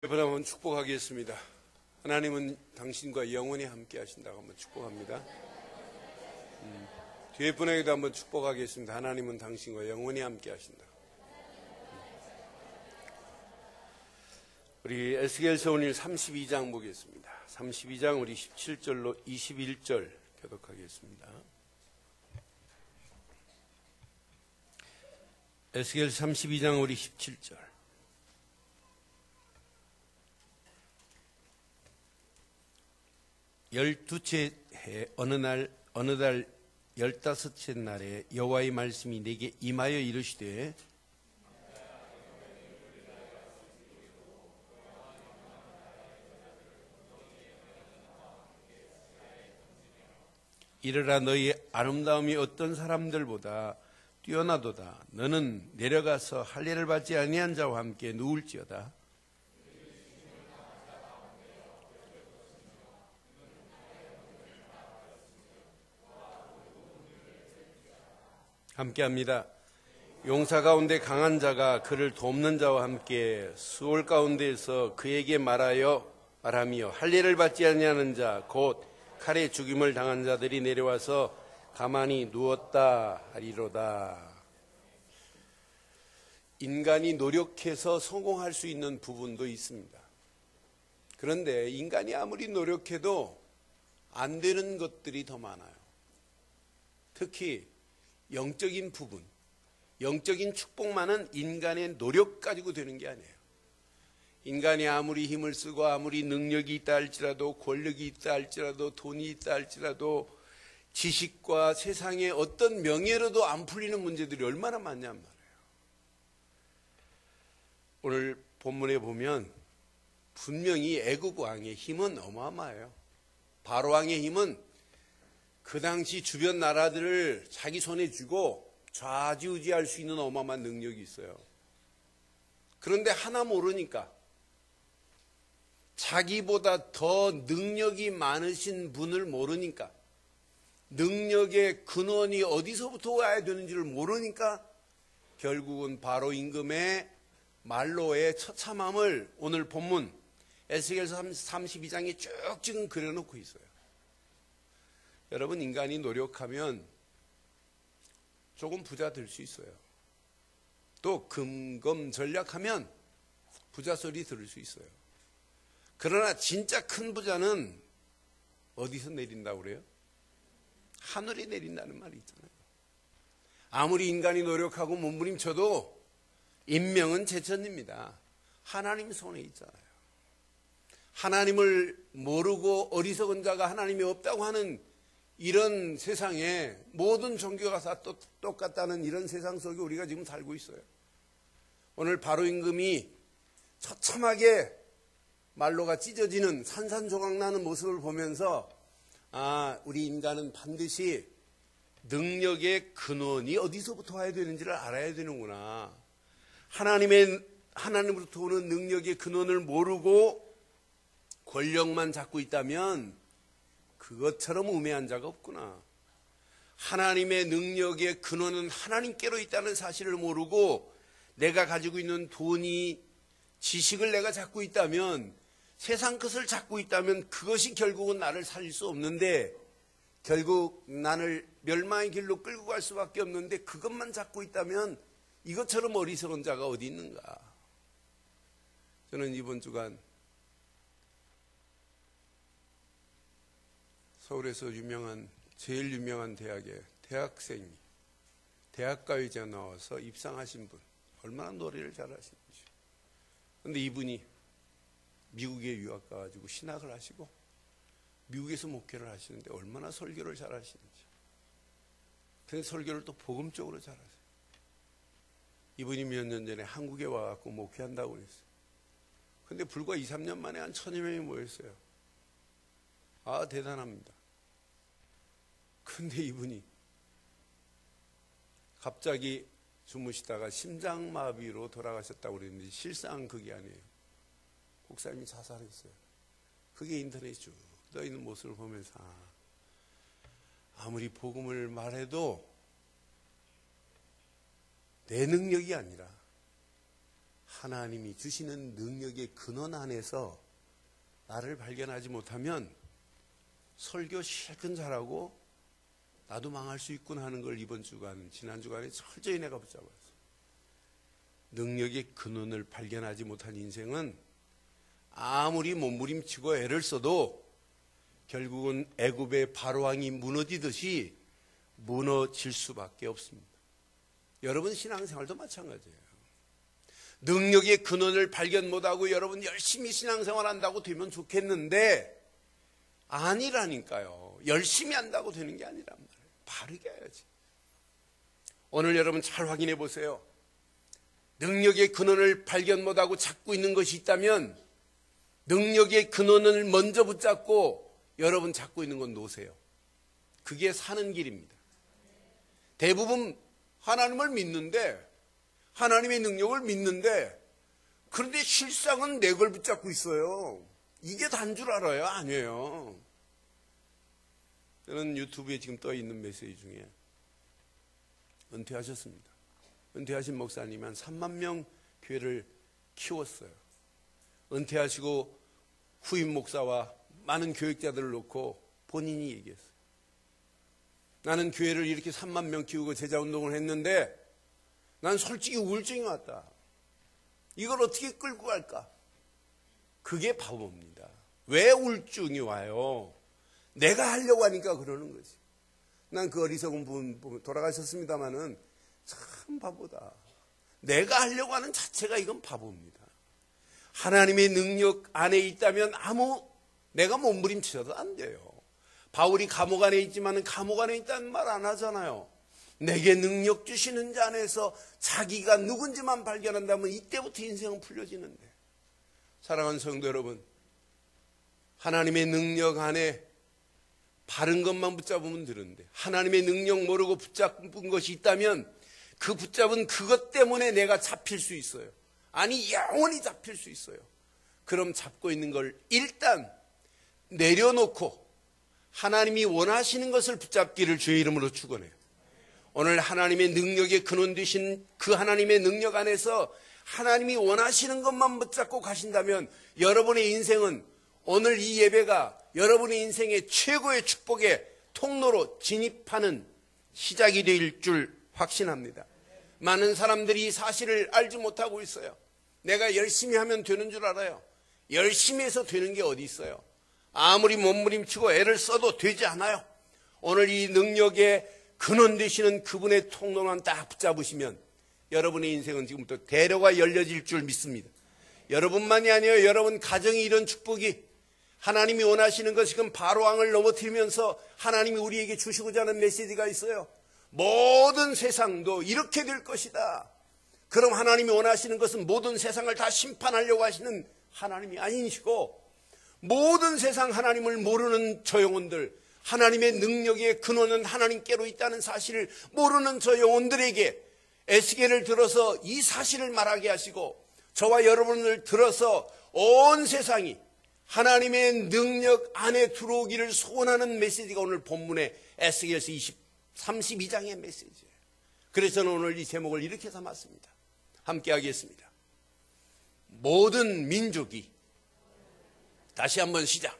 여러분 한번 축복하겠습니다. 하나님은 당신과 영원히 함께 하신다고 한번 축복합니다. 뒤에 분에게도 한번 축복하겠습니다. 하나님은 당신과 영원히 함께 하신다. 우리 에스겔서 오늘 32장 보겠습니다. 32장 우리 17절로 21절 교독하겠습니다. 에스겔 32장 우리 17절. 열두째 해 어느 달 15째 날에 여호와의 말씀이 내게 임하여 이르시되 이르라 너희 아름다움이 어떤 사람들보다 뛰어나도다. 너는 내려가서 할례를 받지 아니한 자와 함께 누울지어다. 함께합니다. 용사 가운데 강한 자가 그를 돕는 자와 함께 수월 가운데에서 그에게 말하며 할례를 받지 아니하는 자 곧 칼에 죽임을 당한 자들이 내려와서 가만히 누웠다 하리로다. 인간이 노력해서 성공할 수 있는 부분도 있습니다. 그런데 인간이 아무리 노력해도 안 되는 것들이 더 많아요. 특히 영적인 부분, 영적인 축복만은 인간의 노력 가지고 되는 게 아니에요. 인간이 아무리 힘을 쓰고 아무리 능력이 있다 할지라도 권력이 있다 할지라도 돈이 있다 할지라도 지식과 세상의 어떤 명예로도 안 풀리는 문제들이 얼마나 많냔 말이에요. 오늘 본문에 보면 분명히 애국 왕의 힘은 어마어마해요. 바로 왕의 힘은 그 당시 주변 나라들을 자기 손에 쥐고 좌지우지할 수 있는 어마어마한 능력이 있어요. 그런데 하나 모르니까 자기보다 더 능력이 많으신 분을 모르니까 능력의 근원이 어디서부터 와야 되는지를 모르니까 결국은 바로 임금의 말로의 처참함을 오늘 본문 에스겔서 32장에 쭉 지금 그려놓고 있어요. 여러분, 인간이 노력하면 조금 부자 될 수 있어요. 또 금검전략하면 부자 소리 들을 수 있어요. 그러나 진짜 큰 부자는 어디서 내린다고 그래요? 하늘에 내린다는 말이 있잖아요. 아무리 인간이 노력하고 몸부림쳐도 인명은 제천입니다. 하나님 손에 있잖아요. 하나님을 모르고 어리석은 자가 하나님이 없다고 하는 이런 세상에 모든 종교가 다 똑같다는 이런 세상 속에 우리가 지금 살고 있어요. 오늘 바로 임금이 처참하게 말로가 찢어지는 산산조각 나는 모습을 보면서 우리 인간은 반드시 능력의 근원이 어디서부터 와야 되는지를 알아야 되는구나. 하나님으로부터 오는 능력의 근원을 모르고 권력만 잡고 있다면 그것처럼 우매한 자가 없구나. 하나님의 능력의 근원은 하나님께로 있다는 사실을 모르고 내가 가지고 있는 돈이 지식을 내가 잡고 있다면 세상 것을 잡고 있다면 그것이 결국은 나를 살릴 수 없는데 결국 나를 멸망의 길로 끌고 갈 수밖에 없는데 그것만 잡고 있다면 이것처럼 어리석은 자가 어디 있는가. 저는 이번 주간 서울에서 제일 유명한 대학의 대학생이 대학가요제 나와서 입상하신 분, 얼마나 노래를 잘하시는지. 그런데 이분이 미국에 유학 가가지고 신학을 하시고 미국에서 목회를 하시는데 얼마나 설교를 잘하시는지. 근데 설교를 또 복음적으로 잘하세요. 이분이 몇 년 전에 한국에 와갖고 목회한다고 그랬어요. 근데 불과 2, 3년 만에 한 1000여 명이 모였어요. 대단합니다. 근데 이분이 갑자기 주무시다가 심장마비로 돌아가셨다고 그랬는데 실상 그게 아니에요. 목사님이 자살했어요. 그게 인터넷에 쭉 떠있는 모습을 보면서 아무리 복음을 말해도 내 능력이 아니라 하나님이 주시는 능력의 근원 안에서 나를 발견하지 못하면 설교 실컷 잘하고 나도 망할 수 있구나 하는 걸 이번 주간, 지난 주간에 철저히 내가 붙잡았어. 능력의 근원을 발견하지 못한 인생은 아무리 몸부림치고 애를 써도 결국은 애굽의 바로왕이 무너지듯이 무너질 수밖에 없습니다. 여러분 신앙생활도 마찬가지예요. 능력의 근원을 발견 못하고 여러분 열심히 신앙생활 한다고 되면 좋겠는데 아니라니까요. 열심히 한다고 되는 게 아니란 말이에요. 바르게 해야지. 오늘 여러분 잘 확인해 보세요. 능력의 근원을 발견 못하고 찾고 있는 것이 있다면 능력의 근원을 먼저 붙잡고 여러분 잡고 있는 건 놓으세요. 그게 사는 길입니다. 대부분 하나님을 믿는데 하나님의 능력을 믿는데 그런데 실상은 내 걸 붙잡고 있어요. 이게 단 줄 알아요? 아니에요. 저는 유튜브에 지금 떠 있는 메시지 중에 은퇴하셨습니다. 은퇴하신 목사님이 한 3만 명 교회를 키웠어요. 은퇴하시고 후임 목사와 많은 교육자들을 놓고 본인이 얘기했어요. 나는 교회를 이렇게 3만 명 키우고 제자운동을 했는데 난 솔직히 우울증이 왔다. 이걸 어떻게 끌고 갈까? 그게 바보입니다. 왜 우울증이 와요? 내가 하려고 하니까 그러는 거지. 난 그 어리석은 분 돌아가셨습니다마는 참 바보다. 내가 하려고 하는 자체가 이건 바보입니다. 하나님의 능력 안에 있다면 내가 몸부림쳐도 안 돼요. 바울이 감옥 안에 있지만 감옥 안에 있다는 말 안 하잖아요. 내게 능력 주시는 자 안에서 자기가 누군지만 발견한다면 이때부터 인생은 풀려지는데. 사랑하는 성도 여러분, 하나님의 능력 안에 바른 것만 붙잡으면 되는데 하나님의 능력 모르고 붙잡은 것이 있다면 그 붙잡은 그것 때문에 내가 잡힐 수 있어요. 아니 영원히 잡힐 수 있어요. 그럼 잡고 있는 걸 일단 내려놓고 하나님이 원하시는 것을 붙잡기를 주의 이름으로 축원해요. 오늘 하나님의 능력의 근원 되신 그 하나님의 능력 안에서 하나님이 원하시는 것만 붙잡고 가신다면 여러분의 인생은 오늘 이 예배가 여러분의 인생의 최고의 축복의 통로로 진입하는 시작이 될 줄 확신합니다. 많은 사람들이 이 사실을 알지 못하고 있어요. 내가 열심히 하면 되는 줄 알아요. 열심히 해서 되는 게 어디 있어요. 아무리 몸부림치고 애를 써도 되지 않아요. 오늘 이 능력의 근원 되시는 그분의 통로만 딱 붙잡으시면 여러분의 인생은 지금부터 대로가 열려질 줄 믿습니다. 여러분만이 아니에요. 여러분 가정이 이런 축복이 하나님이 원하시는 것 지금 바로왕을 넘어뜨리면서 하나님이 우리에게 주시고자 하는 메시지가 있어요. 모든 세상도 이렇게 될 것이다. 그럼 하나님이 원하시는 것은 모든 세상을 다 심판하려고 하시는 하나님이 아니시고 모든 세상 하나님을 모르는 저 영혼들, 하나님의 능력의 근원은 하나님께로 있다는 사실을 모르는 저 영혼들에게 에스겔을 들어서 이 사실을 말하게 하시고 저와 여러분을 들어서 온 세상이 하나님의 능력 안에 들어오기를 소원하는 메시지가 오늘 본문의 에스겔서 32장의 메시지예요. 그래서 저는 오늘 이 제목을 이렇게 삼았습니다. 함께 하겠습니다. 모든 민족이, 다시 한번 시작.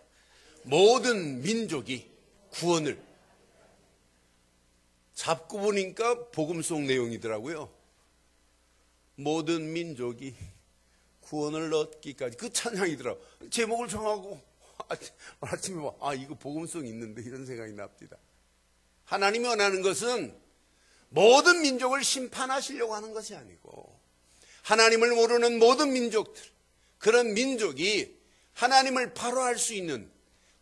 모든 민족이 구원을. 잡고 보니까 복음송 내용이더라고요. 모든 민족이 구원을 얻기까지. 그 찬양이더라고요. 제목을 정하고 아침에 이거 복음송 있는데 이런 생각이 납니다. 하나님이 원하는 것은 모든 민족을 심판하시려고 하는 것이 아니고 하나님을 모르는 모든 민족들, 그런 민족이 하나님을 바로 알 수 있는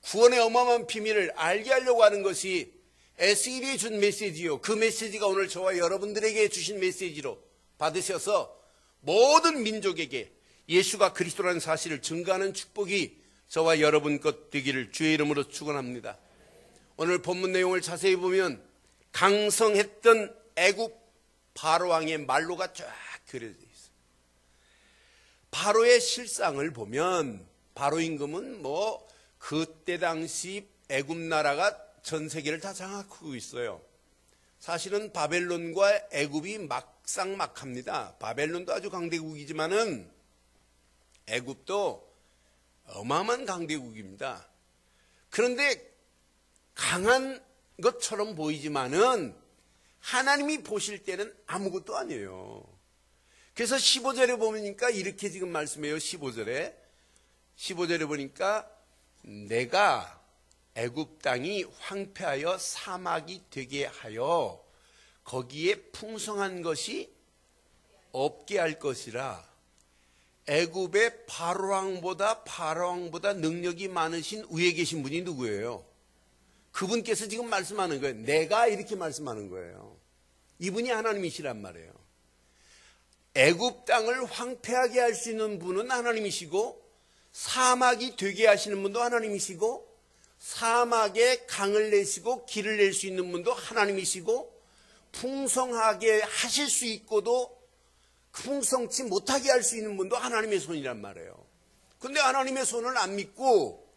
구원의 어마어마한 비밀을 알게 하려고 하는 것이 에스겔이 준 메시지요. 그 메시지가 오늘 저와 여러분들에게 주신 메시지로 받으셔서 모든 민족에게 예수가 그리스도라는 사실을 증거하는 축복이 저와 여러분 것 되기를 주의 이름으로 축원합니다. 오늘 본문 내용을 자세히 보면 강성했던 애굽 바로왕의 말로가 쫙 그려져 있어요. 바로의 실상을 보면 바로 임금은 그때 당시 애굽 나라가 전 세계를 다 장악하고 있어요. 사실은 바벨론과 애굽이 막상막합니다. 바벨론도 아주 강대국이지만은 애굽도 어마어마한 강대국입니다. 그런데 강한 것처럼 보이지만은 하나님이 보실 때는 아무것도 아니에요. 그래서 15절에 보니까 이렇게 지금 말씀해요. 15절에 보니까 내가 애굽 땅이 황폐하여 사막이 되게 하여 거기에 풍성한 것이 없게 할 것이라. 애굽의 바로왕보다 능력이 많으신 위에 계신 분이 누구예요? 그분께서 지금 말씀하는 거예요. 내가 이렇게 말씀하는 거예요. 이분이 하나님이시란 말이에요. 애굽 땅을 황폐하게 할 수 있는 분은 하나님이시고, 사막이 되게 하시는 분도 하나님이시고, 사막에 강을 내시고 길을 낼 수 있는 분도 하나님이시고, 풍성하게 하실 수 있고도 풍성치 못하게 할 수 있는 분도 하나님의 손이란 말이에요. 근데 하나님의 손을 안 믿고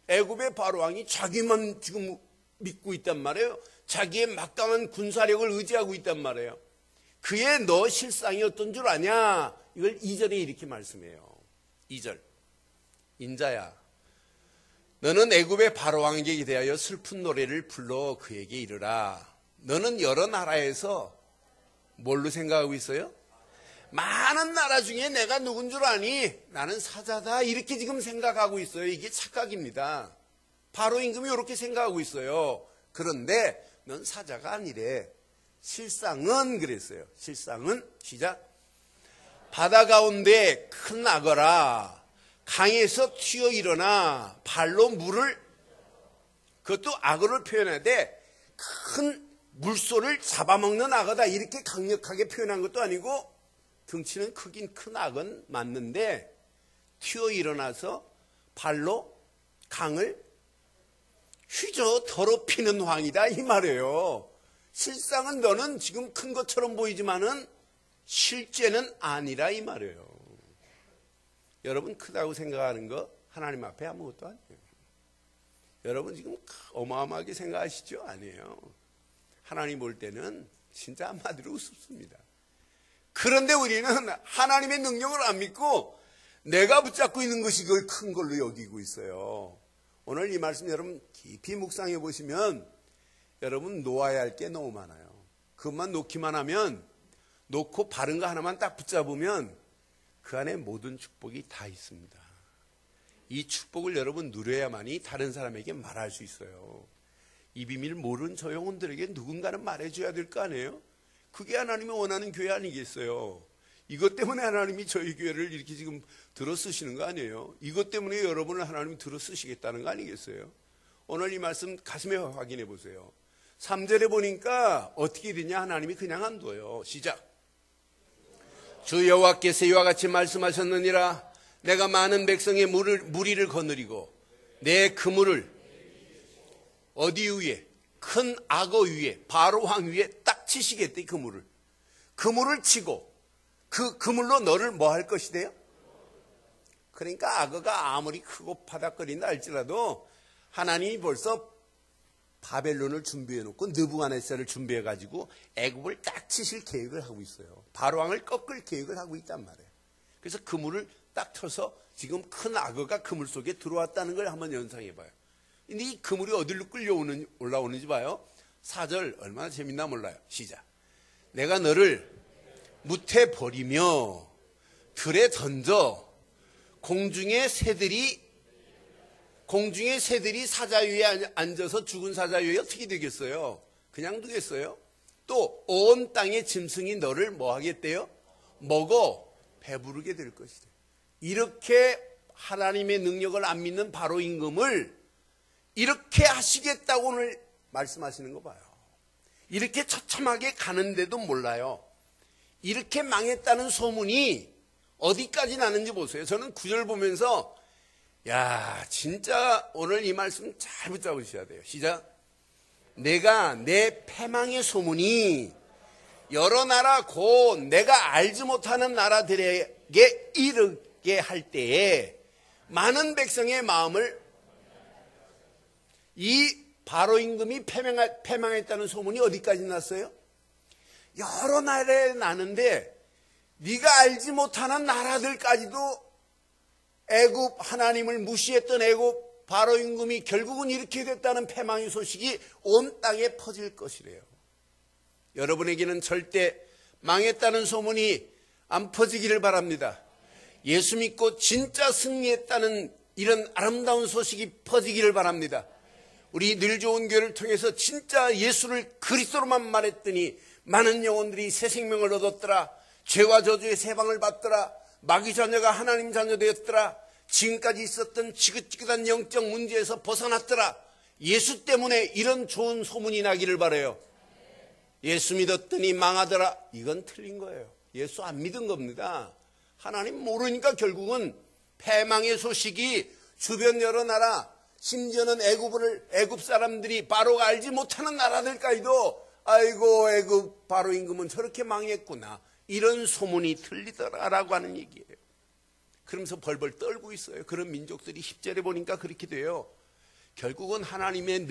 애굽의 바로왕이 자기만 지금 믿고 있단 말이에요. 자기의 막강한 군사력을 의지하고 있단 말이에요. 그의 너 실상이 어떤 줄 아냐? 이걸 2절에 이렇게 말씀해요. 2절. 인자야, 너는 애굽의 바로왕에게 대하여 슬픈 노래를 불러 그에게 이르라. 너는 여러 나라에서 뭘로 생각하고 있어요? 많은 나라 중에 내가 누군 줄 아니? 나는 사자다. 이렇게 지금 생각하고 있어요. 이게 착각입니다. 바로 임금이 이렇게 생각하고 있어요. 그런데 넌 사자가 아니래. 실상은 그랬어요. 실상은 시작. 바다 가운데 큰 악어라. 강에서 튀어 일어나 발로 물을, 그것도 악어를 표현해야 돼. 큰 물소를 잡아먹는 악어다. 이렇게 강력하게 표현한 것도 아니고, 덩치는 크긴 큰 악은 맞는데 튀어 일어나서 발로 강을 휘저 더럽히는 황이다 이 말이에요. 실상은 너는 지금 큰 것처럼 보이지만은 실제는 아니라 이 말이에요. 여러분 크다고 생각하는 거 하나님 앞에 아무것도 아니에요. 여러분 지금 어마어마하게 생각하시죠? 아니에요. 하나님 볼 때는 진짜 한마디로 우습습니다. 그런데 우리는 하나님의 능력을 안 믿고 내가 붙잡고 있는 것이 그걸 큰 걸로 여기고 있어요. 오늘 이 말씀 여러분 깊이 묵상해 보시면 여러분 놓아야 할 게 너무 많아요. 그것만 놓기만 하면, 놓고 바른 거 하나만 딱 붙잡으면 그 안에 모든 축복이 다 있습니다. 이 축복을 여러분 누려야만이 다른 사람에게 말할 수 있어요. 이 비밀 모르는 저 영혼들에게 누군가는 말해줘야 될 거 아니에요? 그게 하나님이 원하는 교회 아니겠어요? 이것 때문에 하나님이 저희 교회를 이렇게 지금 들어 쓰시는 거 아니에요? 이것 때문에 여러분을 하나님이 들어 쓰시겠다는 거 아니겠어요? 오늘 이 말씀 가슴에 확인해 보세요. 3절에 보니까 어떻게 되냐? 하나님이 그냥 안 둬요. 시작. 주 여호와께서 이와 같이 말씀하셨느니라. 내가 많은 백성의 무리를 거느리고 내 그물을 어디 위에? 큰 악어 위에, 바로왕 위에 딱 치시겠대. 그물을 치고 그 그물로 너를 뭐 할 것이래요? 그러니까 악어가 아무리 크고 바닥거린다 할지라도 하나님이 벌써 바벨론을 준비해 놓고 느부갓네살을 준비해 가지고 애굽을 딱 치실 계획을 하고 있어요. 바로왕을 꺾을 계획을 하고 있단 말이에요. 그래서 그물을 딱 쳐서 지금 큰 악어가 그물 속에 들어왔다는 걸 한번 연상해 봐요. 근데 이 그물이 어디로 올라오는지 봐요. 4절 얼마나 재밌나 몰라요. 시작. 내가 너를 무태 버리며 들에 던져 공중의 새들이 사자 위에 앉아서 죽은 사자 위에 어떻게 되겠어요? 그냥 두겠어요? 또 온 땅의 짐승이 너를 뭐 하겠대요? 먹어 배부르게 될 것이다. 이렇게 하나님의 능력을 안 믿는 바로 임금을 이렇게 하시겠다고 오늘 말씀하시는 거 봐요. 이렇게 처참하게 가는데도 몰라요. 이렇게 망했다는 소문이 어디까지 나는지 보세요. 저는 9절 보면서 야, 진짜 오늘 이 말씀 잘 붙잡으셔야 돼요. 시작. 내가 내 패망의 소문이 여러 나라 곧 내가 알지 못하는 나라들에게 이르게 할 때에 많은 백성의 마음을, 이 바로 임금이 패망했다는 소문이 어디까지 났어요? 여러 나라에 나는데 네가 알지 못하는 나라들까지도 애굽 하나님을 무시했던 애굽 바로 임금이 결국은 이렇게 됐다는 패망의 소식이 온 땅에 퍼질 것이래요. 여러분에게는 절대 망했다는 소문이 안 퍼지기를 바랍니다. 예수 믿고 진짜 승리했다는 이런 아름다운 소식이 퍼지기를 바랍니다. 우리 늘 좋은 교회를 통해서 진짜 예수를 그리스도로만 말했더니 많은 영혼들이 새 생명을 얻었더라. 죄와 저주의 세방을 받더라. 마귀 자녀가 하나님 자녀 되었더라. 지금까지 있었던 지긋지긋한 영적 문제에서 벗어났더라. 예수 때문에 이런 좋은 소문이 나기를 바라요. 예수 믿었더니 망하더라. 이건 틀린 거예요. 예수 안 믿은 겁니다. 하나님 모르니까 결국은 패망의 소식이 주변 여러 나라, 심지어는 애굽 사람들이 바로가 알지 못하는 나라들까지도 아이고 애굽 바로 임금은 저렇게 망했구나, 이런 소문이 들리더라라고 하는 얘기예요. 그러면서 벌벌 떨고 있어요. 그런 민족들이 10절에 보니까 그렇게 돼요. 결국은 하나님의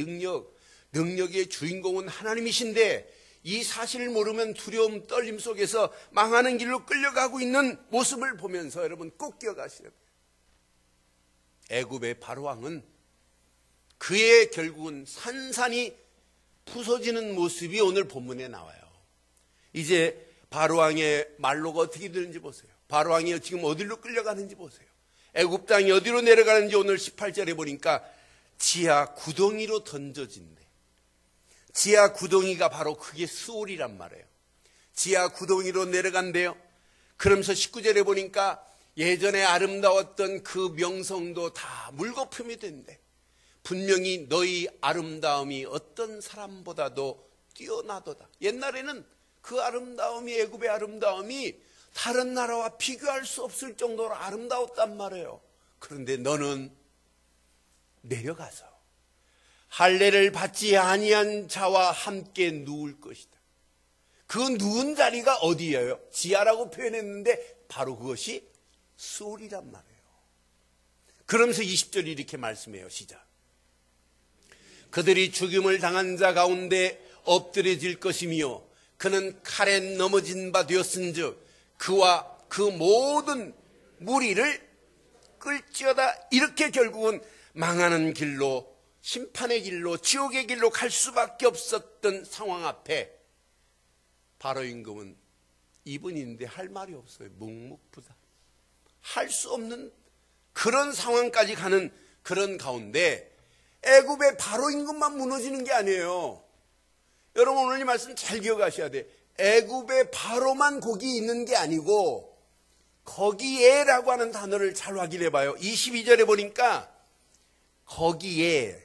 능력의 주인공은 하나님이신데 이 사실을 모르면 두려움, 떨림 속에서 망하는 길로 끌려가고 있는 모습을 보면서 여러분 꼭 기억하셔야 돼요. 애굽의 바로왕은 그의 결국은 산산이 부서지는 모습이 오늘 본문에 나와요. 이제 바로왕의 말로가 어떻게 되는지 보세요. 바로왕이 지금 어디로 끌려가는지 보세요. 애굽 땅이 어디로 내려가는지 오늘 18절에 보니까 지하 구덩이로 던져진대. 지하 구덩이가 바로 그게 스올이란 말이에요. 지하 구덩이로 내려간대요. 그러면서 19절에 보니까 예전에 아름다웠던 그 명성도 다 물거품이 된대. 분명히 너희 아름다움이 어떤 사람보다도 뛰어나도다. 옛날에는 그 아름다움이, 애굽의 아름다움이 다른 나라와 비교할 수 없을 정도로 아름다웠단 말이에요. 그런데 너는 내려가서 할례를 받지 아니한 자와 함께 누울 것이다. 그 누운 자리가 어디예요? 지하라고 표현했는데 바로 그것이 스올이란 말이에요. 그러면서 20절이 이렇게 말씀해요. 시작. 그들이 죽임을 당한 자 가운데 엎드려질 것이며 그는 칼에 넘어진 바 되었은즉 그와 그 모든 무리를 끌지어다. 이렇게 결국은 망하는 길로, 심판의 길로, 지옥의 길로 갈 수밖에 없었던 상황 앞에 바로 임금은 이분인데 할 말이 없어요. 묵묵부답. 할 수 없는 그런 상황까지 가는 그런 가운데 애굽의 바로 임금만 무너지는 게 아니에요. 여러분 오늘 이 말씀 잘 기억하셔야 돼요. 애굽의 바로만 거기 있는 게 아니고 거기에라고 하는 단어를 잘 확인해 봐요. 22절에 보니까 거기에,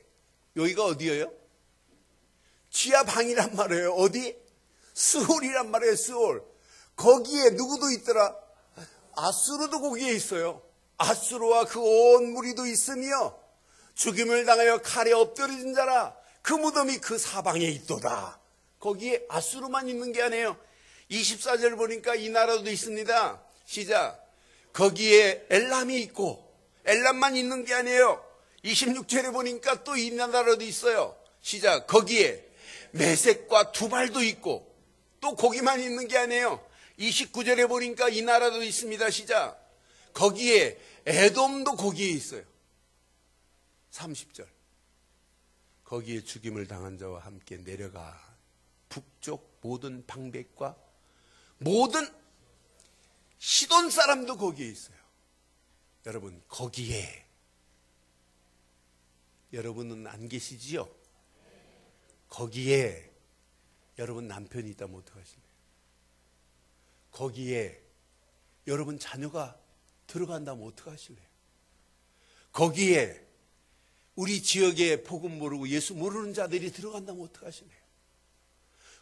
여기가 어디예요? 지하 방이란 말이에요. 어디? 스올이란 말이에요. 스올. 거기에 누구도 있더라? 아수르도 거기에 있어요. 아수르와 그 온 무리도 있으며 죽임을 당하여 칼에 엎드려진 자라 그 무덤이 그 사방에 있도다. 거기에 아수르만 있는 게 아니에요. 24절 보니까 이 나라도 있습니다. 시작. 거기에 엘람이 있고, 엘람만 있는 게 아니에요. 26절에 보니까 또 이 나라도 있어요. 시작. 거기에 메섹과 두발도 있고, 또 거기만 있는 게 아니에요. 29절에 보니까 이 나라도 있습니다. 시작. 거기에 에돔도 거기에 있어요. 30절. 거기에 죽임을 당한 자와 함께 내려가 북쪽 모든 방백과 모든 시돈 사람도 거기에 있어요. 여러분 거기에 여러분은 안 계시지요? 거기에 여러분 남편이 있다면 어떡하실래요? 거기에 여러분 자녀가 들어간다면 어떡하실래요? 거기에 우리 지역에 복음 모르고 예수 모르는 자들이 들어간다면 어떡하실래요?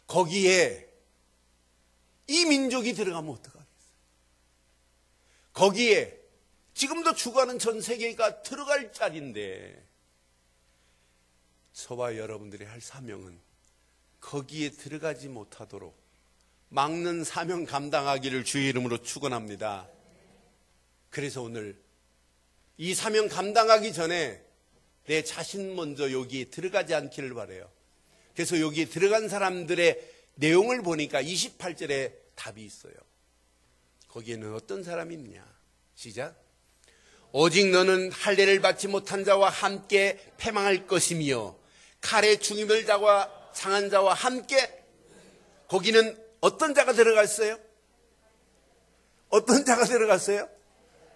거기에 이 민족이 들어가면 어떡하겠어요? 거기에 지금도 죽어가는 전 세계가 들어갈 자리인데 저와 여러분들이 할 사명은 거기에 들어가지 못하도록 막는 사명 감당하기를 주의 이름으로 축원합니다. 그래서 오늘 이 사명 감당하기 전에 내 자신 먼저 여기에 들어가지 않기를 바라요. 그래서 여기에 들어간 사람들의 내용을 보니까 28절에 답이 있어요. 거기에는 어떤 사람이 있냐? 시작. 오직 너는 할례를 받지 못한 자와 함께 패망할 것이며 칼에 죽임을 당한 자와 함께. 거기는 어떤 자가 들어갔어요? 어떤 자가 들어갔어요?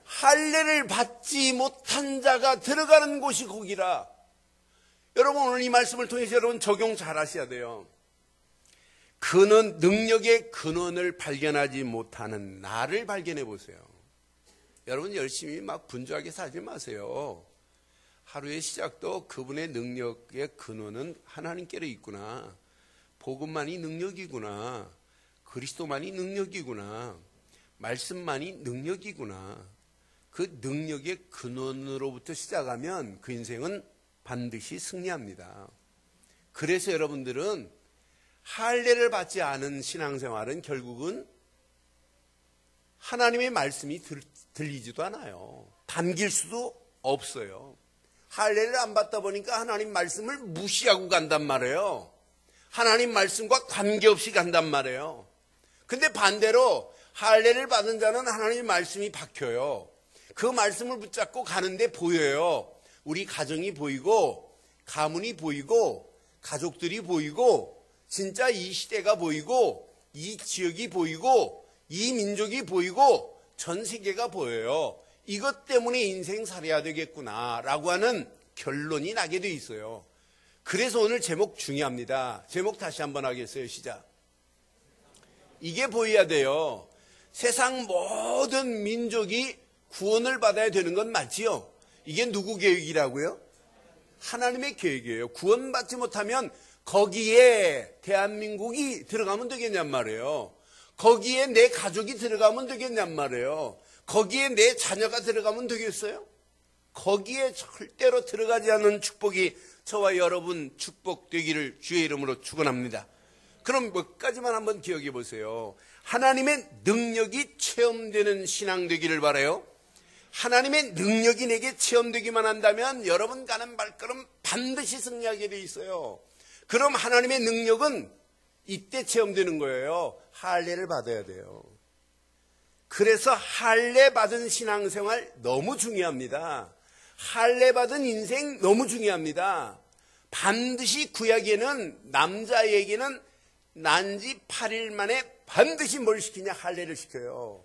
할례를 받지 못한 자가 들어가는 곳이 거기라. 여러분, 오늘 이 말씀을 통해서 여러분 적용 잘 하셔야 돼요. 능력의 근원을 발견하지 못하는 나를 발견해 보세요. 여러분, 열심히 막 분주하게 살지 마세요. 하루의 시작도 그분의 능력의 근원은 하나님께로 있구나. 복음만이 능력이구나. 그리스도만이 능력이구나. 말씀만이 능력이구나. 그 능력의 근원으로부터 시작하면 그 인생은 반드시 승리합니다. 그래서 여러분들은 할례를 받지 않은 신앙생활은 결국은 하나님의 말씀이 들리지도 않아요. 담길 수도 없어요. 할례를 안 받다 보니까 하나님 말씀을 무시하고 간단 말이에요. 하나님 말씀과 관계없이 간단 말이에요. 근데 반대로 할례를 받은 자는 하나님의 말씀이 박혀요. 그 말씀을 붙잡고 가는데 보여요. 우리 가정이 보이고, 가문이 보이고, 가족들이 보이고, 진짜 이 시대가 보이고, 이 지역이 보이고, 이 민족이 보이고, 전 세계가 보여요. 이것 때문에 인생 살아야 되겠구나라고 하는 결론이 나게 돼 있어요. 그래서 오늘 제목 중요합니다. 제목 다시 한번 하겠어요. 시작. 이게 보여야 돼요. 세상 모든 민족이 구원을 받아야 되는 건 맞지요? 이게 누구 계획이라고요? 하나님의 계획이에요. 구원받지 못하면 거기에 대한민국이 들어가면 되겠냔 말이에요. 거기에 내 가족이 들어가면 되겠냔 말이에요. 거기에 내 자녀가 들어가면 되겠어요? 거기에 절대로 들어가지 않는 축복이 저와 여러분 축복되기를 주의 이름으로 축원합니다. 그럼 몇 가지만 한번 기억해 보세요. 하나님의 능력이 체험되는 신앙 되기를 바라요. 하나님의 능력이 내게 체험되기만 한다면 여러분 가는 발걸음 반드시 승리하게 돼 있어요. 그럼 하나님의 능력은 이때 체험되는 거예요. 할례를 받아야 돼요. 그래서 할례 받은 신앙생활 너무 중요합니다. 할례 받은 인생 너무 중요합니다. 반드시 구약에는 남자에게는 난지 8일 만에 반드시 뭘 시키냐? 할례를 시켜요.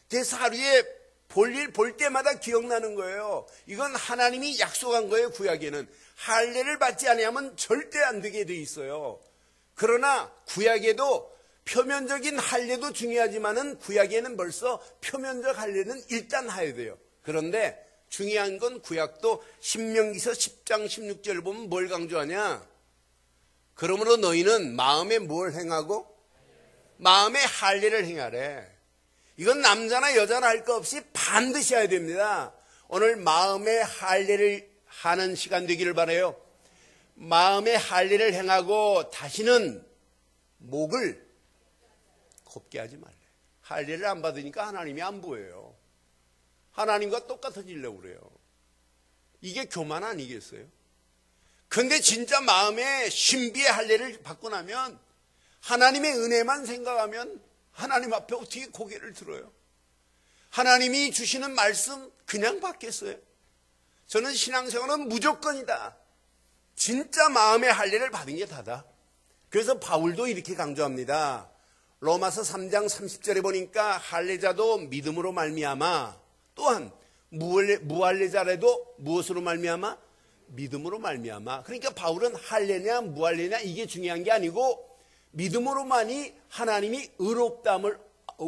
그래서 하루에 볼일 볼 때마다 기억나는 거예요. 이건 하나님이 약속한 거예요. 구약에는 할례를 받지 않으면 절대 안 되게 돼 있어요. 그러나 구약에도 표면적인 할례도 중요하지만은 구약에는 벌써 표면적 할례는 일단 해야 돼요. 그런데 중요한 건 구약도 신명기서 10장 16절 보면 뭘 강조하냐? 그러므로 너희는 마음에 뭘 행하고? 마음에 할례를 행하래. 이건 남자나 여자나 할 거 없이 반드시 해야 됩니다. 오늘 마음의 할례를 하는 시간 되기를 바라요. 마음의 할례를 행하고 다시는 목을 곱게 하지 말래. 할례를 안 받으니까 하나님이 안 보여요. 하나님과 똑같아지려고 그래요. 이게 교만 아니겠어요? 근데 진짜 마음에 신비의 할례를 받고 나면 하나님의 은혜만 생각하면 하나님 앞에 어떻게 고개를 들어요? 하나님이 주시는 말씀 그냥 받겠어요? 저는 신앙생활은 무조건이다. 진짜 마음의 할례를 받은 게 다다. 그래서 바울도 이렇게 강조합니다. 로마서 3장 30절에 보니까 할례자도 믿음으로 말미암아, 또한 무할례자라도 무엇으로 말미암아? 믿음으로 말미암아. 그러니까 바울은 할례냐 무할례냐 이게 중요한 게 아니고 믿음으로만이 하나님이 의롭다함을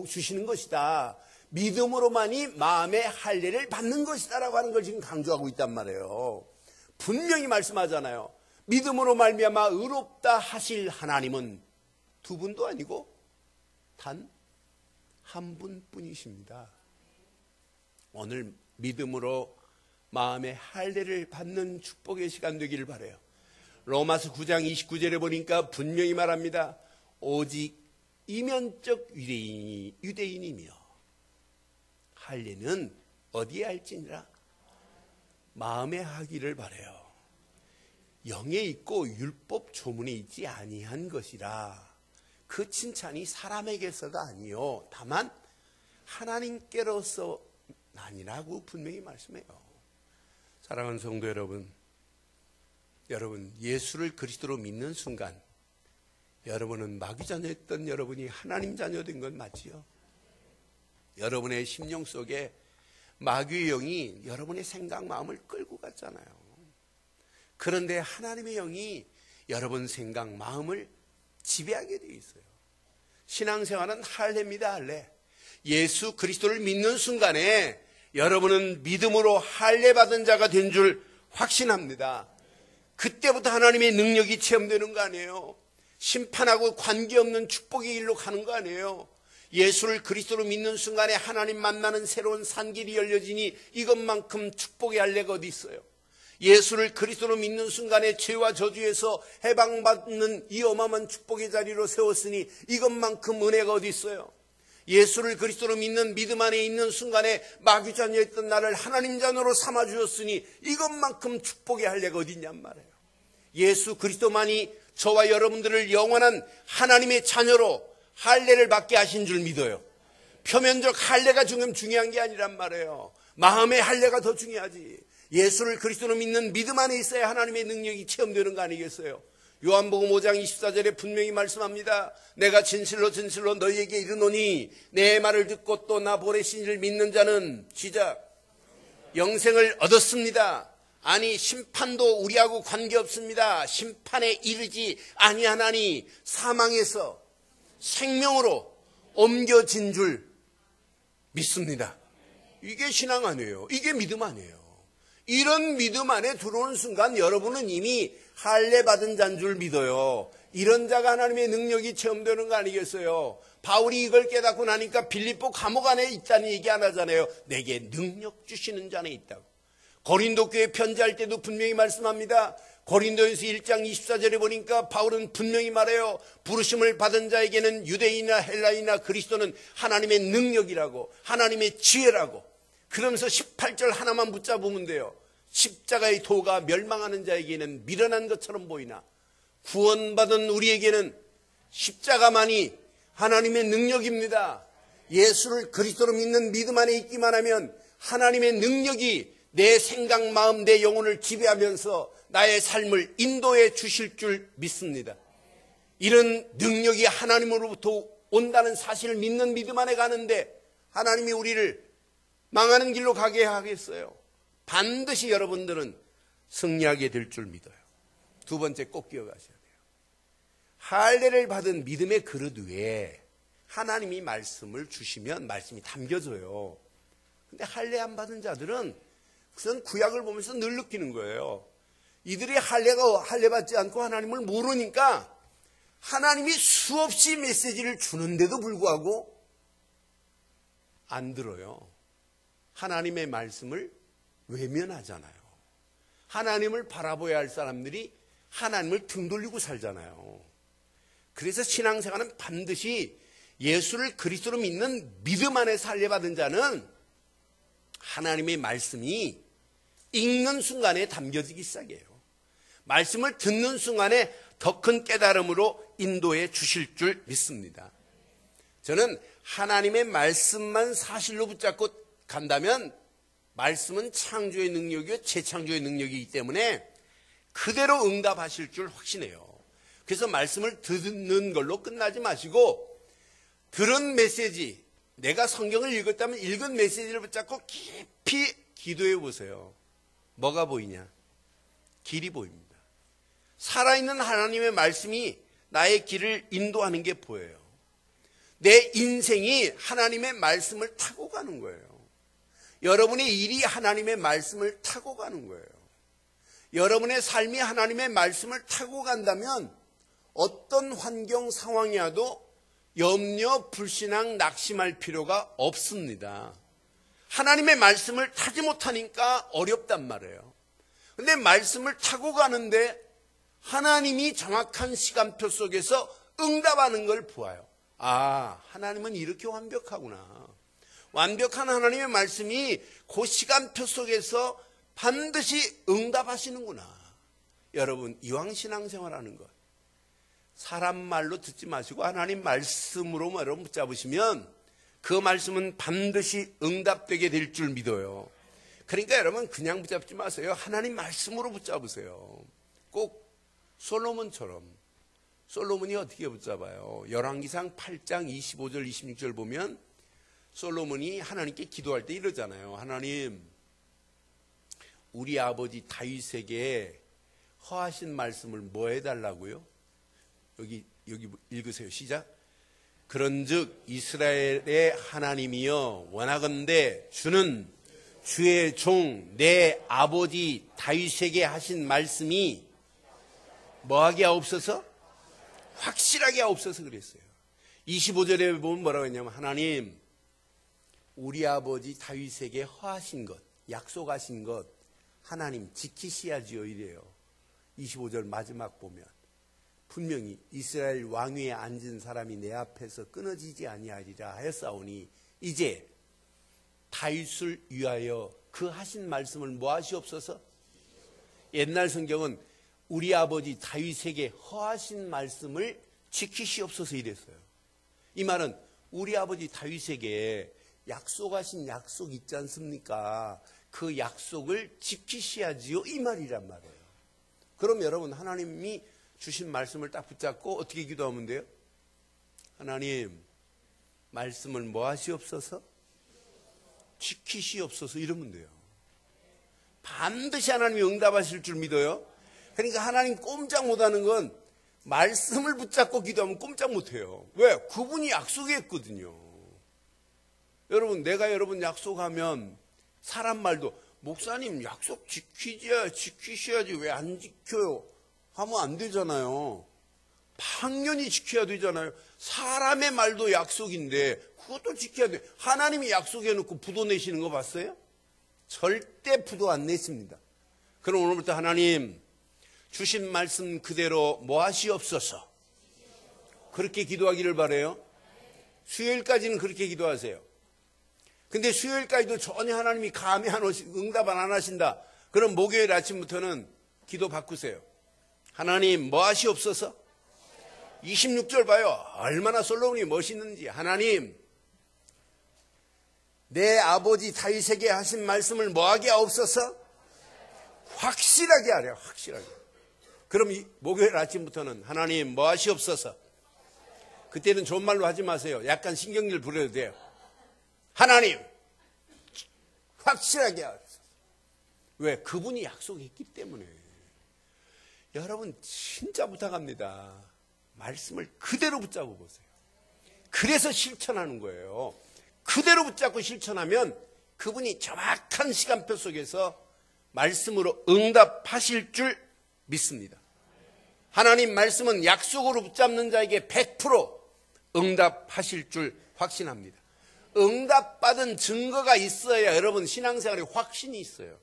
주시는 것이다. 믿음으로만이 마음의 할례를 받는 것이다라고 하는 걸 지금 강조하고 있단 말이에요. 분명히 말씀하잖아요. 믿음으로 말미암아 의롭다 하실 하나님은 두 분도 아니고 단 한 분뿐이십니다. 오늘 믿음으로 마음의 할례를 받는 축복의 시간 되기를 바라요. 로마서 9장 29절에 보니까 분명히 말합니다. 오직 이면적 유대인이며 할례는 어디에 할지니라? 마음에 하기를 바라요. 영에 있고 율법 조문에 있지 아니한 것이라. 그 칭찬이 사람에게서가 아니요 다만 하나님께로서 아니라고 분명히 말씀해요. 사랑하는 성도 여러분, 예수를 그리스도로 믿는 순간 여러분은 마귀 자녀였던 여러분이 하나님 자녀 된 건 맞지요? 여러분의 심령 속에 마귀의 영이 여러분의 생각, 마음을 끌고 갔잖아요. 그런데 하나님의 영이 여러분 생각, 마음을 지배하게 되어 있어요. 신앙생활은 할례입니다. 할례. 예수 그리스도를 믿는 순간에 여러분은 믿음으로 할례 받은 자가 된 줄 확신합니다. 그때부터 하나님의 능력이 체험되는 거 아니에요. 심판하고 관계없는 축복의 길로 가는 거 아니에요. 예수를 그리스도로 믿는 순간에 하나님 만나는 새로운 산길이 열려지니 이것만큼 축복의 할례가 어디 있어요. 예수를 그리스도로 믿는 순간에 죄와 저주에서 해방받는 이 어마어마한 축복의 자리로 세웠으니 이것만큼 은혜가 어디 있어요. 예수를 그리스도로 믿는 믿음 안에 있는 순간에 마귀 자녀였던 나를 하나님 자녀로 삼아주셨으니 이것만큼 축복의 할례가 어디 있냔 말이에요. 예수 그리스도만이 저와 여러분들을 영원한 하나님의 자녀로 할례를 받게 하신 줄 믿어요. 표면적 할례가 지금 중요한 게 아니란 말이에요. 마음의 할례가 더 중요하지. 예수를 그리스도로 믿는 믿음 안에 있어야 하나님의 능력이 체험되는 거 아니겠어요? 요한복음 5장 24절에 분명히 말씀합니다. 내가 진실로 진실로 너희에게 이르노니 내 말을 듣고 또 나 보내신 이를 믿는 자는 시작 영생을 얻었습니다. 아니 심판도 우리하고 관계없습니다. 심판에 이르지 아니하나니 사망에서 생명으로 옮겨진 줄 믿습니다. 이게 신앙 아니에요. 이게 믿음 아니에요. 이런 믿음 안에 들어오는 순간 여러분은 이미 할례 받은 자인 줄 믿어요. 이런 자가 하나님의 능력이 체험되는 거 아니겠어요? 바울이 이걸 깨닫고 나니까 빌립보 감옥 안에 있다는 얘기 안 하잖아요. 내게 능력 주시는 자 안에 있다고. 고린도 교회 편지할 때도 분명히 말씀합니다. 고린도에서 1장 24절에 보니까 바울은 분명히 말해요. 부르심을 받은 자에게는 유대인이나 헬라인이나 그리스도는 하나님의 능력이라고, 하나님의 지혜라고. 그러면서 18절 하나만 붙잡으면 돼요. 십자가의 도가 멸망하는 자에게는 미련한 것처럼 보이나 구원받은 우리에게는 십자가만이 하나님의 능력입니다. 예수를 그리스도로 믿는 믿음 안에 있기만 하면 하나님의 능력이 내 생각, 마음, 내 영혼을 지배하면서 나의 삶을 인도해 주실 줄 믿습니다. 이런 능력이 하나님으로부터 온다는 사실을 믿는 믿음 안에 가는데 하나님이 우리를 망하는 길로 가게 하겠어요? 반드시 여러분들은 승리하게 될 줄 믿어요. 두 번째 꼭 기억하셔야 돼요. 할례를 받은 믿음의 그릇 위에 하나님이 말씀을 주시면 말씀이 담겨져요. 근데 할례 안 받은 자들은 그건 구약을 보면서 늘 느끼는 거예요. 이들이 할례 받지 않고 하나님을 모르니까 하나님이 수없이 메시지를 주는데도 불구하고 안 들어요. 하나님의 말씀을 외면하잖아요. 하나님을 바라보아야 할 사람들이 하나님을 등 돌리고 살잖아요. 그래서 신앙생활은 반드시 예수를 그리스도로 믿는 믿음 안에서 할례받은 자는 하나님의 말씀이 읽는 순간에 담겨지기 시작해요. 말씀을 듣는 순간에 더 큰 깨달음으로 인도해 주실 줄 믿습니다. 저는 하나님의 말씀만 사실로 붙잡고 간다면 말씀은 창조의 능력이요 재창조의 능력이기 때문에 그대로 응답하실 줄 확신해요. 그래서 말씀을 듣는 걸로 끝나지 마시고 들은 메시지, 내가 성경을 읽었다면 읽은 메시지를 붙잡고 깊이 기도해 보세요. 뭐가 보이냐? 길이 보입니다. 살아있는 하나님의 말씀이 나의 길을 인도하는 게 보여요. 내 인생이 하나님의 말씀을 타고 가는 거예요. 여러분의 일이 하나님의 말씀을 타고 가는 거예요. 여러분의 삶이 하나님의 말씀을 타고 간다면 어떤 환경 상황이라도 염려, 불신앙, 낙심할 필요가 없습니다. 하나님의 말씀을 타지 못하니까 어렵단 말이에요. 근데 말씀을 타고 가는데 하나님이 정확한 시간표 속에서 응답하는 걸 보아요. 아, 하나님은 이렇게 완벽하구나. 완벽한 하나님의 말씀이 그 시간표 속에서 반드시 응답하시는구나. 여러분, 이왕 신앙생활하는 것, 사람 말로 듣지 마시고 하나님 말씀으로 여러분 붙잡으시면 그 말씀은 반드시 응답되게 될 줄 믿어요. 그러니까 여러분 그냥 붙잡지 마세요. 하나님 말씀으로 붙잡으세요. 꼭 솔로몬처럼. 솔로몬이 어떻게 붙잡아요? 열왕기상 8장 25절 26절 보면 솔로몬이 하나님께 기도할 때 이러잖아요. 하나님, 우리 아버지 다윗에게 허하신 말씀을 뭐 해달라고요? 여기 읽으세요. 시작. 그런즉 이스라엘의 하나님이여 원하건대 주는 주의 종 내 아버지 다윗에게 하신 말씀이 뭐하게 하옵소서? 확실하게 하옵소서 그랬어요. 25절에 보면 뭐라고 했냐면 하나님, 우리 아버지 다윗에게 허하신 것, 약속하신 것 하나님 지키셔야지요 이래요. 25절 마지막 보면 분명히 이스라엘 왕위에 앉은 사람이 내 앞에서 끊어지지 아니하리라 하였사오니 이제 다윗을 위하여 그 하신 말씀을 뭐 하시옵소서? 옛날 성경은 우리 아버지 다윗에게 허하신 말씀을 지키시옵소서 이랬어요. 이 말은 우리 아버지 다윗에게 약속하신 약속 있지 않습니까? 그 약속을 지키셔야지요 이 말이란 말이에요. 그럼 여러분 하나님이 주신 말씀을 딱 붙잡고 어떻게 기도하면 돼요? 하나님 말씀을 뭐 하시옵소서? 지키시옵소서 이러면 돼요. 반드시 하나님이 응답하실 줄 믿어요. 그러니까 하나님 꼼짝 못하는 건 말씀을 붙잡고 기도하면 꼼짝 못해요. 왜? 그분이 약속했거든요. 여러분 내가 여러분 약속하면 사람 말도 목사님 약속 지키셔야지 왜 안 지켜요? 하면 안 되잖아요. 당연히 지켜야 되잖아요. 사람의 말도 약속인데 그것도 지켜야 돼. 하나님이 약속해놓고 부도 내시는 거 봤어요? 절대 부도 안 내십니다. 그럼 오늘부터 하나님 주신 말씀 그대로 뭐 하시옵소서. 그렇게 기도하기를 바라요. 수요일까지는 그렇게 기도하세요. 근데 수요일까지도 전혀 하나님이 감히 응답 안 하신다. 그럼 목요일 아침부터는 기도 바꾸세요. 하나님 뭐 하시옵소서. 26절 봐요. 얼마나 솔로몬이 멋있는지. 하나님 내 아버지 다윗에게 하신 말씀을 뭐하게 하옵소서. 확실하게 하래요. 확실하게. 그럼 목요일 아침부터는 하나님 뭐 하시옵소서. 그때는 좋은 말로 하지 마세요. 약간 신경질 부려도 돼요. 하나님 확실하게 하옵소서. 왜? 그분이 약속했기 때문에. 여러분 진짜 부탁합니다. 말씀을 그대로 붙잡아 보세요. 그래서 실천하는 거예요. 그대로 붙잡고 실천하면 그분이 정확한 시간표 속에서 말씀으로 응답하실 줄 믿습니다. 하나님 말씀은 약속으로 붙잡는 자에게 100% 응답하실 줄 확신합니다. 응답받은 증거가 있어야 여러분 신앙생활에 확신이 있어요.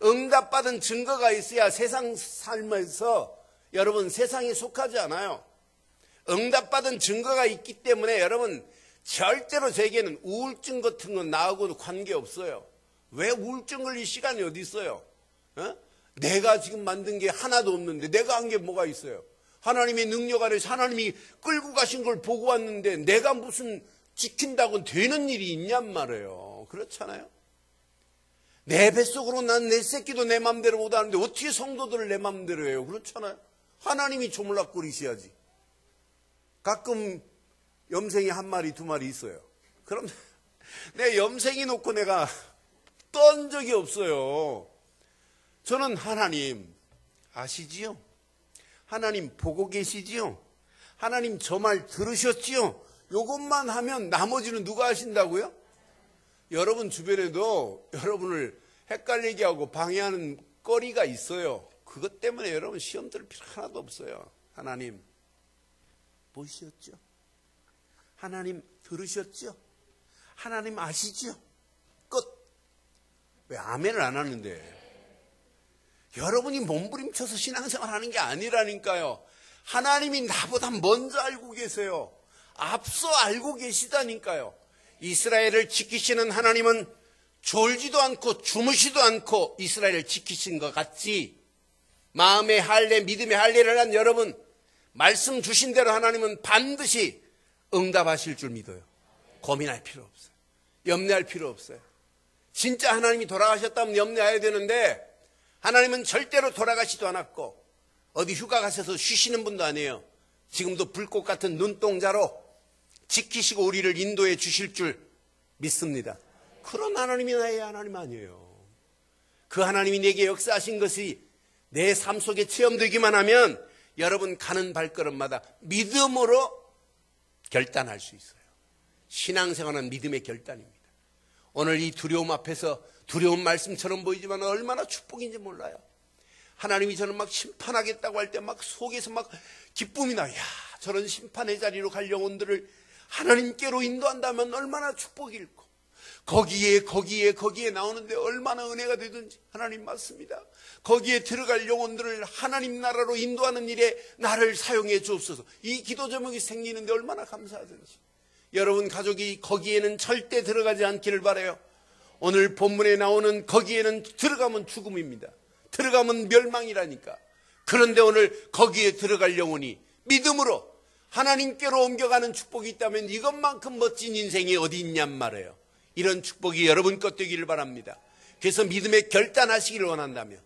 응답받은 증거가 있어야 세상 삶에서 여러분 세상에 속하지 않아요. 응답받은 증거가 있기 때문에 여러분 절대로 제게는 우울증 같은 건 나하고도 관계없어요. 왜 우울증 걸릴 시간이 어디 있어요? 내가 지금 만든 게 하나도 없는데 내가 한 게 뭐가 있어요? 하나님의 능력 아래서 하나님이 끌고 가신 걸 보고 왔는데 내가 무슨 지킨다고 되는 일이 있냔 말이에요. 그렇잖아요. 내 뱃속으로 난 내 새끼도 내 맘대로 못하는데 어떻게 성도들을 내 맘대로 해요? 그렇잖아요. 하나님이 조물락거리셔야지. 가끔 염생이 한 마리 두 마리 있어요. 그럼 내 염생이 놓고 내가 떤 적이 없어요. 저는 하나님 아시지요? 하나님 보고 계시지요? 하나님 저 말 들으셨지요? 요것만 하면 나머지는 누가 하신다고요? 여러분 주변에도 여러분을 헷갈리게 하고 방해하는 거리가 있어요. 그것 때문에 여러분 시험 들을 필요 하나도 없어요. 하나님 보셨죠? 하나님 들으셨죠? 하나님 아시죠? 끝. 왜 아멘을 안 하는데? 여러분이 몸부림쳐서 신앙생활 하는 게 아니라니까요. 하나님이 나보다 먼저 알고 계세요. 앞서 알고 계시다니까요. 이스라엘을 지키시는 하나님은 졸지도 않고 주무시도 않고 이스라엘을 지키신 것 같이 마음의 할례, 믿음의 할례를 한 여러분 말씀 주신 대로 하나님은 반드시 응답하실 줄 믿어요. 고민할 필요 없어요. 염려할 필요 없어요. 진짜 하나님이 돌아가셨다면 염려해야 되는데 하나님은 절대로 돌아가시도 않았고 어디 휴가 가셔서 쉬시는 분도 아니에요. 지금도 불꽃 같은 눈동자로 지키시고 우리를 인도해 주실 줄 믿습니다. 그런 하나님이 나의 하나님 아니에요. 그 하나님이 내게 역사하신 것이 내 삶 속에 체험되기만 하면 여러분 가는 발걸음마다 믿음으로 결단할 수 있어요. 신앙생활은 믿음의 결단입니다. 오늘 이 두려움 앞에서 두려운 말씀처럼 보이지만 얼마나 축복인지 몰라요. 하나님이 저는 막 심판하겠다고 할 때 막 속에서 막 기쁨이 나요. 야, 저런 심판의 자리로 갈 영혼들을 하나님께로 인도한다면 얼마나 축복일까. 거기에 나오는데 얼마나 은혜가 되든지 하나님 맞습니다. 거기에 들어갈 영혼들을 하나님 나라로 인도하는 일에 나를 사용해 주옵소서. 이 기도 제목이 생기는데 얼마나 감사하든지. 여러분 가족이 거기에는 절대 들어가지 않기를 바라요. 오늘 본문에 나오는 거기에는 들어가면 죽음입니다. 들어가면 멸망이라니까. 그런데 오늘 거기에 들어갈 영혼이 믿음으로 하나님께로 옮겨가는 축복이 있다면 이것만큼 멋진 인생이 어디 있냔 말이에요. 이런 축복이 여러분 것 되기를 바랍니다. 그래서 믿음의 결단하시기를 원한다면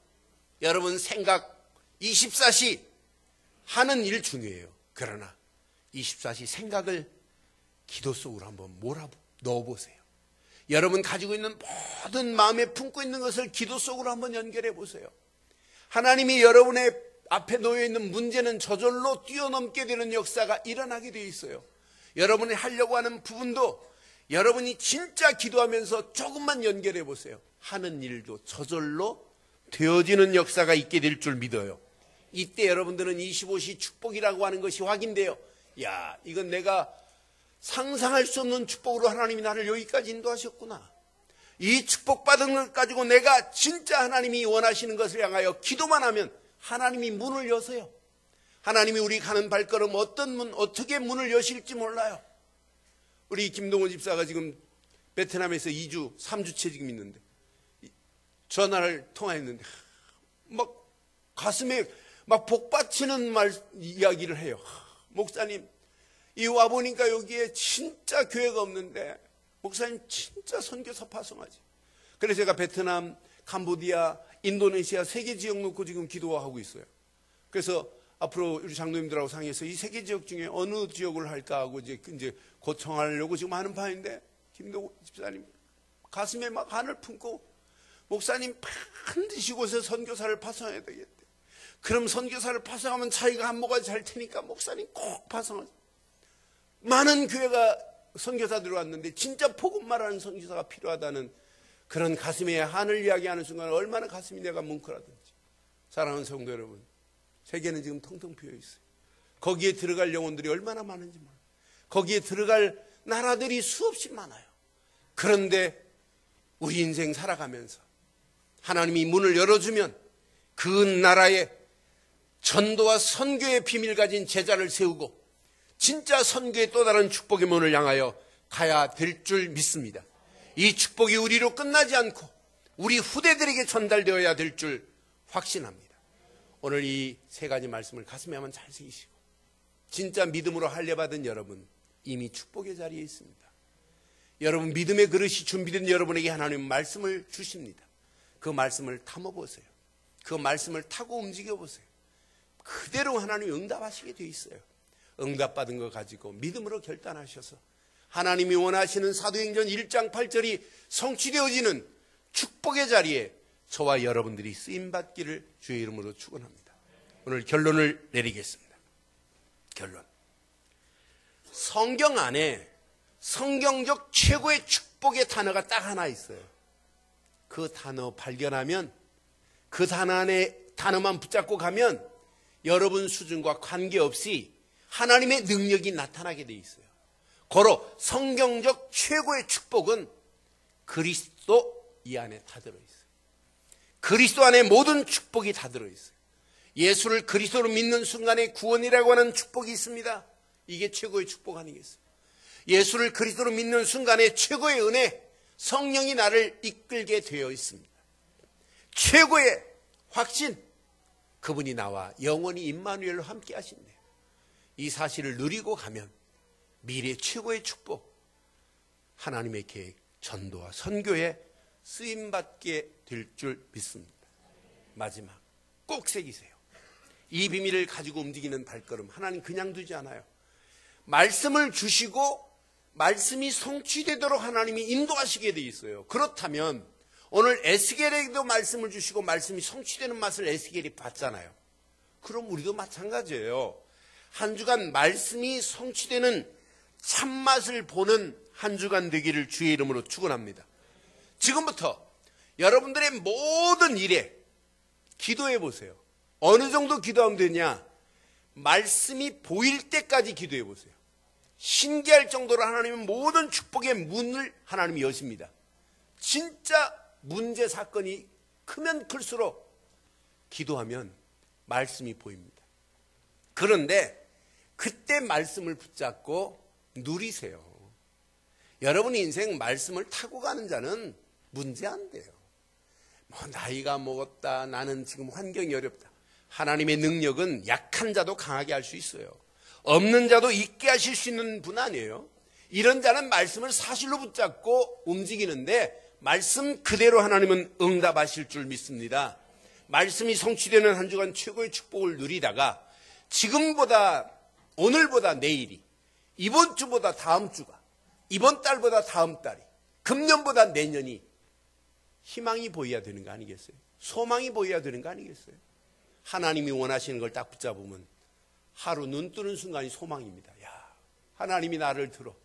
여러분 생각 24시 하는 일 중요해요. 그러나 24시 생각을 기도 속으로 한번 넣어보세요. 여러분 가지고 있는 모든 마음에 품고 있는 것을 기도 속으로 한번 연결해 보세요. 하나님이 여러분의 앞에 놓여있는 문제는 저절로 뛰어넘게 되는 역사가 일어나게 되어 있어요. 여러분이 하려고 하는 부분도 여러분이 진짜 기도하면서 조금만 연결해 보세요. 하는 일도 저절로 되어지는 역사가 있게 될 줄 믿어요. 이때 여러분들은 25시 축복이라고 하는 것이 확인돼요. 야, 이건 내가 상상할 수 없는 축복으로 하나님이 나를 여기까지 인도하셨구나. 이 축복받은 것 가지고 내가 진짜 하나님이 원하시는 것을 향하여 기도만 하면 하나님이 문을 여세요. 하나님이 우리 가는 발걸음 어떻게 문을 여실지 몰라요. 우리 김동원 집사가 지금 베트남에서 2주, 3주째 지금 있는데 전화를 통화했는데 막 가슴에 막 복받치는 이야기를 해요. 목사님, 이 와보니까 여기에 진짜 교회가 없는데 목사님 진짜 선교사 파송하지. 그래서 제가 베트남, 캄보디아, 인도네시아 3개 지역 놓고 지금 기도하고 있어요. 그래서 앞으로 우리 장로님들하고 상의해서 이 3개 지역 중에 어느 지역을 할까 하고 이제 고청하려고 지금 하는 바인데 김동호 집사님 가슴에 막 한을 품고 목사님 반드시 곳에 선교사를 파송해야 되겠대. 그럼 선교사를 파송하면 자기가 한 모가지 잘 테니까 목사님 꼭 파송하자. 많은 교회가 선교사들이 왔는데 진짜 복음 말하는 선교사가 필요하다는 그런 가슴에 한을 이야기하는 순간 얼마나 가슴이 내가 뭉클하든지. 사랑하는 성도 여러분, 세계는 지금 텅텅 비어 있어요. 거기에 들어갈 영혼들이 얼마나 많은지 몰라요. 거기에 들어갈 나라들이 수없이 많아요. 그런데 우리 인생 살아가면서 하나님이 문을 열어주면 그 나라에 전도와 선교의 비밀 가진 제자를 세우고 진짜 선교의 또 다른 축복의 문을 향하여 가야 될 줄 믿습니다. 이 축복이 우리로 끝나지 않고 우리 후대들에게 전달되어야 될 줄 확신합니다. 오늘 이 3가지 말씀을 가슴에 한번 잘 새기시고 진짜 믿음으로 할례받은 여러분 이미 축복의 자리에 있습니다. 여러분 믿음의 그릇이 준비된 여러분에게 하나님은 말씀을 주십니다. 그 말씀을 담아보세요. 그 말씀을 타고 움직여보세요. 그대로 하나님이 응답하시게 돼 있어요. 응답받은 거 가지고 믿음으로 결단하셔서 하나님이 원하시는 사도행전 1장 8절이 성취되어지는 축복의 자리에 저와 여러분들이 쓰임받기를 주의 이름으로 축원합니다. 오늘 결론을 내리겠습니다. 결론. 성경 안에 성경적 최고의 축복의 단어가 딱 하나 있어요. 그 단어 발견하면 그 단어 안에 단어만 붙잡고 가면 여러분 수준과 관계없이 하나님의 능력이 나타나게 돼 있어요. 고로 성경적 최고의 축복은 그리스도 이 안에 다 들어있어요. 그리스도 안에 모든 축복이 다 들어있어요. 예수를 그리스도로 믿는 순간에 구원이라고 하는 축복이 있습니다. 이게 최고의 축복 아니겠어요? 예수를 그리스도로 믿는 순간에 최고의 은혜, 성령이 나를 이끌게 되어 있습니다. 최고의 확신, 그분이 나와 영원히 임마누엘로 함께 하신대요. 이 사실을 누리고 가면 미래 최고의 축복, 하나님의 계획, 전도와 선교에 쓰임받게 될 줄 믿습니다. 마지막, 꼭 새기세요. 이 비밀을 가지고 움직이는 발걸음, 하나님 그냥 두지 않아요. 말씀을 주시고 말씀이 성취되도록 하나님이 인도하시게 돼 있어요. 그렇다면 오늘 에스겔에게도 말씀을 주시고 말씀이 성취되는 맛을 에스겔이 봤잖아요. 그럼 우리도 마찬가지예요. 한 주간 말씀이 성취되는 참맛을 보는 한 주간 되기를 주의 이름으로 축원합니다. 지금부터 여러분들의 모든 일에 기도해 보세요. 어느 정도 기도하면 되냐? 말씀이 보일 때까지 기도해 보세요. 신기할 정도로 하나님은 모든 축복의 문을 하나님이 여십니다. 진짜 문제 사건이 크면 클수록 기도하면 말씀이 보입니다. 그런데 그때 말씀을 붙잡고 누리세요. 여러분의 인생 말씀을 타고 가는 자는 문제 안 돼요. 나이가 먹었다, 나는 지금 환경이 어렵다. 하나님의 능력은 약한 자도 강하게 할 수 있어요. 없는 자도 있게 하실 수 있는 분 아니에요. 이런 자는 말씀을 사실로 붙잡고 움직이는데 말씀 그대로 하나님은 응답하실 줄 믿습니다. 말씀이 성취되는 한 주간 최고의 축복을 누리다가 지금보다, 오늘보다 내일이, 이번 주보다 다음 주가, 이번 달보다 다음 달이, 금년보다 내년이 희망이 보여야 되는 거 아니겠어요? 소망이 보여야 되는 거 아니겠어요? 하나님이 원하시는 걸 딱 붙잡으면 하루 눈 뜨는 순간이 소망입니다. 야, 하나님이 나를 들어,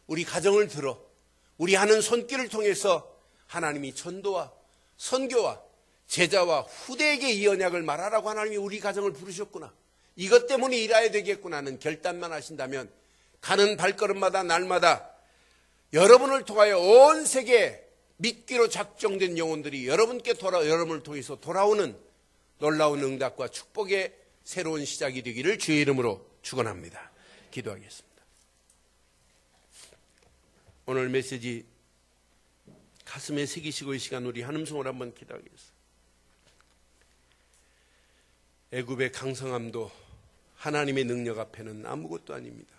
우리 가정을 들어, 우리 하는 손길을 통해서 하나님이 전도와 선교와 제자와 후대에게 이 언약을 말하라고 하나님이 우리 가정을 부르셨구나. 이것 때문에 일해야 되겠구나 하는 결단만 하신다면 가는 발걸음마다 날마다 여러분을 통하여 온 세계 믿기로 작정된 영혼들이 여러분을 통해서 돌아오는 놀라운 응답과 축복의 새로운 시작이 되기를 주의 이름으로 축원합니다. 기도하겠습니다. 오늘 메시지 가슴에 새기시고 이 시간 우리 한음성으로 한번 기도하겠습니다. 애굽의 강성함도 하나님의 능력 앞에는 아무것도 아닙니다.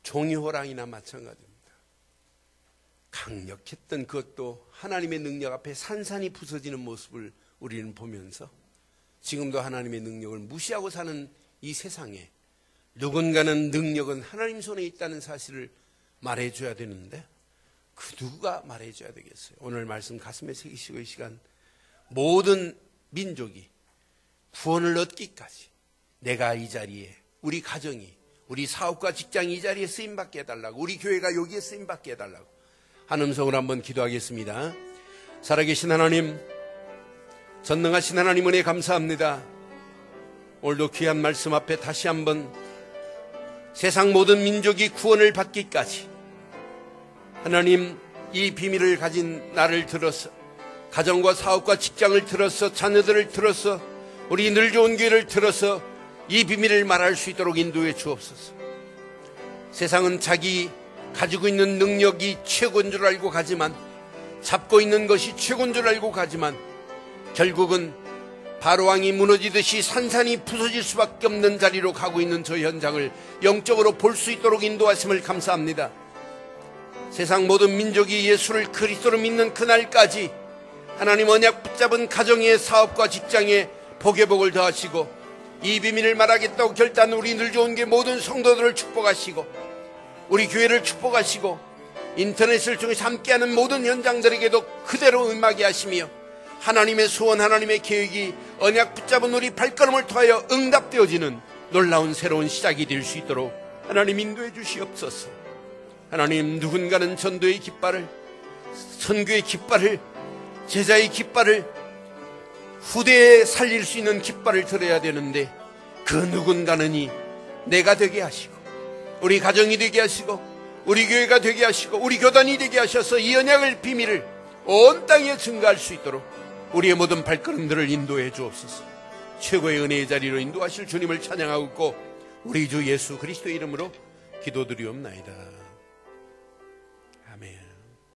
종이호랑이나 마찬가지입니다. 강력했던 그것도 하나님의 능력 앞에 산산이 부서지는 모습을 우리는 보면서 지금도 하나님의 능력을 무시하고 사는 이 세상에 누군가는 능력은 하나님 손에 있다는 사실을 말해줘야 되는데 그 누구가 말해줘야 되겠어요? 오늘 말씀 가슴에 새기시고 이 시간 모든 민족이 구원을 얻기까지 내가 이 자리에, 우리 가정이, 우리 사업과 직장이 이 자리에 쓰임받게 해달라고, 우리 교회가 여기에 쓰임받게 해달라고 한 음성으로 한번 기도하겠습니다. 살아계신 하나님, 전능하신 하나님 은혜 감사합니다. 오늘도 귀한 말씀 앞에 다시 한번 세상 모든 민족이 구원을 받기까지 하나님, 이 비밀을 가진 나를 들어서, 가정과 사업과 직장을 들어서, 자녀들을 들어서, 우리 늘 좋은 교회를 들어서 이 비밀을 말할 수 있도록 인도해 주옵소서. 세상은 자기 가지고 있는 능력이 최고인 줄 알고 가지만, 잡고 있는 것이 최고인 줄 알고 가지만 결국은 바로왕이 무너지듯이 산산이 부서질 수밖에 없는 자리로 가고 있는 저 현장을 영적으로 볼 수 있도록 인도하심을 감사합니다. 세상 모든 민족이 예수를 그리스도로 믿는 그날까지 하나님 언약 붙잡은 가정의 사업과 직장에 복의 복을 더하시고 이 비밀을 말하겠다고 결단 우리 늘 좋은 게 모든 성도들을 축복하시고 우리 교회를 축복하시고 인터넷을 통해 함께하는 모든 현장들에게도 그대로 임하게 하시며 하나님의 소원, 하나님의 계획이 언약 붙잡은 우리 발걸음을 통하여 응답되어지는 놀라운 새로운 시작이 될 수 있도록 하나님 인도해 주시옵소서. 하나님, 누군가는 전도의 깃발을, 선교의 깃발을, 제자의 깃발을, 후대에 살릴 수 있는 깃발을 들어야 되는데 그 누군가는이 내가 되게 하시고 우리 가정이 되게 하시고 우리 교회가 되게 하시고 우리 교단이 되게 하셔서 이 언약을 비밀을 온 땅에 증거할 수 있도록 우리의 모든 발걸음들을 인도해 주옵소서. 최고의 은혜의 자리로 인도하실 주님을 찬양하고 있고 우리 주 예수 그리스도의 이름으로 기도드리옵나이다.